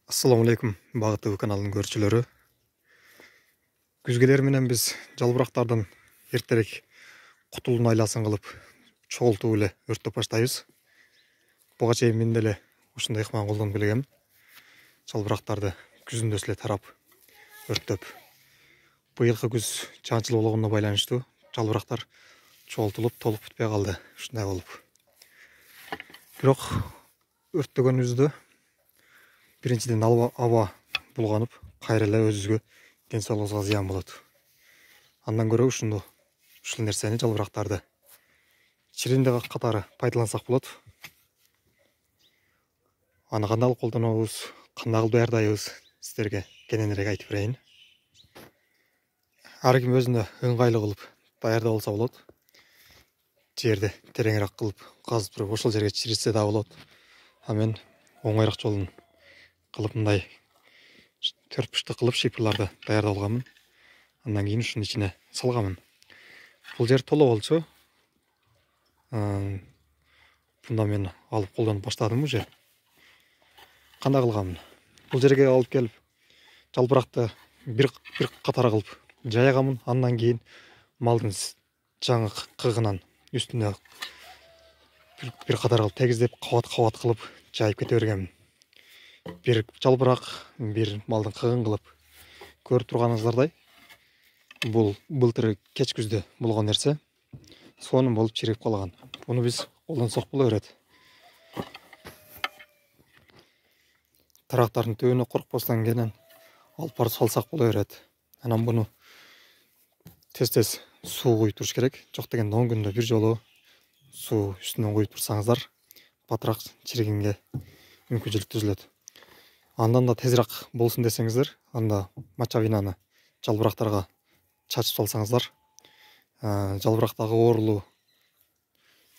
Assalamu алейкум, Багыты каналының көрчүлөрү. Күзгелер менен биз жалбырактардан эртерээк кутулуун айласын кылып, чогултуп эле өрттөп баштайбыз. Буга чейин мен деле ушундай ыкманы колдонуп келгем. Жалбырактарды күзүндө эле тарап өрттөп. Быйылкы күз жаанчыл болгонуна байланыштуу жалбырактар чогултулуп, толук бүтпөй калды. Ушундай болуп. Бирок өрттөгөнүбүздө биринчиден аба булганып, кайра эле өзүбүзгө ден соолугубузга зыян болот. Андан көрө ушул нерсени жалбырактарды чиринде катары пайдалансак болот. Аны кандай кылып колдонобуз, кандай кылып даярдайбыз сиздерге кененирээк айтып берейин. Ар ким өзүнө ыңгайлуу кылып даярдап алса болот. Жерди тереңирээк кылып казып туруп ошол жерге чиритсе да болот. А мен оңойраак жолун кылып мындай 4 кылып шипырларды даярдап алганмын. Андан кийин ушунун ичине салганмын. Бул жер толо болчу. Бунда мен алып колдонуп баштадым уже. Кандай кылганмын? Бул жерге алып келип жалбыракты бир катар кылып жайганмын. Андан кийин малдын жаңы кыгынан үстүнө бир катар кылып тегиздеп, кабат кылып жайып кете бергенмин. Бир жалбырак, бир малдын кыгын кылып көрүп турганыңыздардай, бул былтыр кеч күздө болгон нерсе. Сонун болуп чирип калган. Буну биз колдонсок боло берет. Тарактардын түбүнө коркпостон кенен алып барып салсак боло берет. Анан буну тез суу куюп туруш керек. Жок дегенде 10 күндө бир жолу суу үстүнөн куюп турсаңыздар, батыраак чиригенге мүмкүнчүлүк түзүлөт. Андан да тезирээк болсун десеңиздер, анда мочовинаны жалбырактарга чачып салсаңыздар, жалбырактагы оорулуу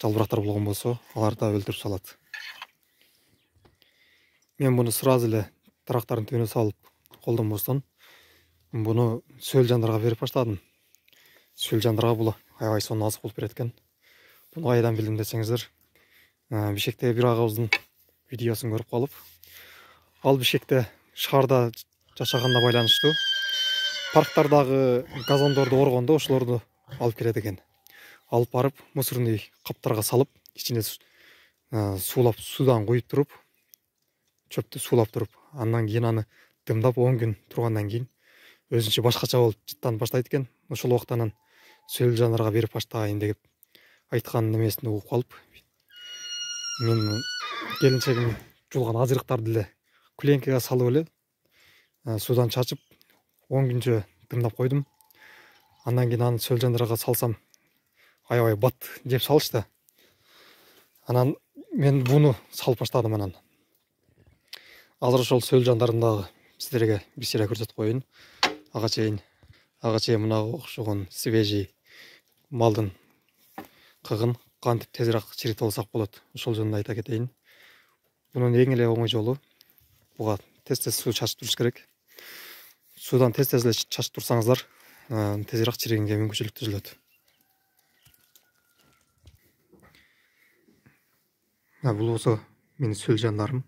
жалбырактар болгон болсо, аларды да өлтүрүп салат. Мен буну сразу эле тарактардын түбүнө салып колдонбостон, буну сөл жандарга берип баштадым. Сөл жандарга бул аябай сонун азык болуп берет экен. Буну кайдан билдим десеңиздер, Бишкектеги бир агабыздын видеосун көрүп калып, ал Бишкекте шаарда жашаганына байланыштуу парктардагы газондорду оргондо ошолорду алып келет экен. Алып барып мусорный каптарга салып, ичине суулап, суудан куюп туруп, чөптү суулап туруп, андан кийин аны дымдап 10 күн тургандан кийин өзүнчө башкача болуп жыттанып баштайт экен. Ошол убактан сөл жандарга берип баштайын деп айткан немесин угуп калып, мен келинчегим жуулган азырыктарды эле кленкага салып эле суудан чачып 10 күнчө дымдап койдум. Андан кийин аны сөл жандарга салсам, аябай бат жеп салышты. Анан мен буну салып баштадым. Анан азыр ошол сөл жандарын дагы сиздерге бир сыйра көрсөтүп коеюн. Ага чейин мынага окшогон свежий малдын кыгын кантип тезирээк чиритип алсак болот, ошол жөнүндө айта кетейин. Бунун эң эле оңой жолу, буга тез суу чачып туруш керек. Суудан тез эле чачып турсаңыздар, тезирээк чиригенге мүмкүнчүлүк түзүлөт. Бул болсо менин сөл жандарым.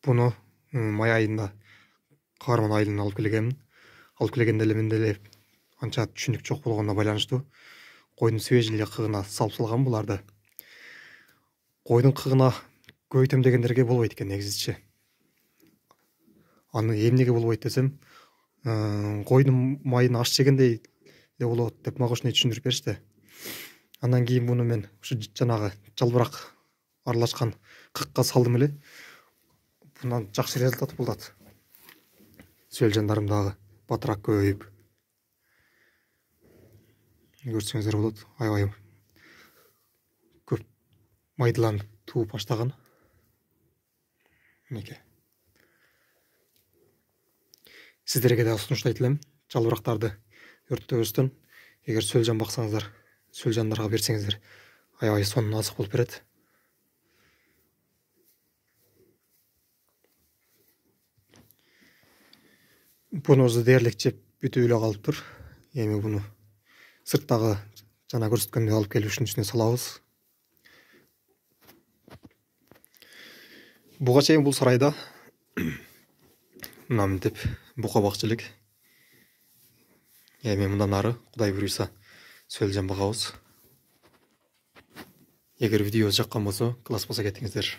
Буну май айында, каарман айында алып келгенмин. Алып келгенде эле менде эле анча түшүнүк жок болгонуна байланыштуу койдун свежий кыгына салып салгам буларды. Койдун кыгына көбөйтөм дегендерге болбойт экен негизичи. Аны эмнеге болбойт десем, койдун майын аш жегендей эле болот деп мага ушуну түшүндүрүп беришти. Андан кийин буну мен ушу жанагы жалбырак аралашкан кыкка салдым эле. Bundan жакшы результат болот. Сөл жандарым дагы батыраак көбөйүп. Көрсөңүздөр болот, аябай көп майдаланып тууп баштаган. Мынеке. Сиздерге да сунуштайт элем, жалбырактарды өрттөбөстөн, эгер сөл жан баксаңыздар, сөл жандарга берсеңиздер, аябай сонун азык болуп берет. Бунубузду дээрлик жеп бүтүп эле калыптыр. Эми буну сырттагы жана көрсөткөндөй алып келип ушунун үстүнө салабыз. Буга чейин бул сарайда мына мынтип бука бакчылык. Эми мындан ары Кудай буйруса сөөлжан багабыз. Эгер видео жаккан болсо, класс болсо кетиңиздер.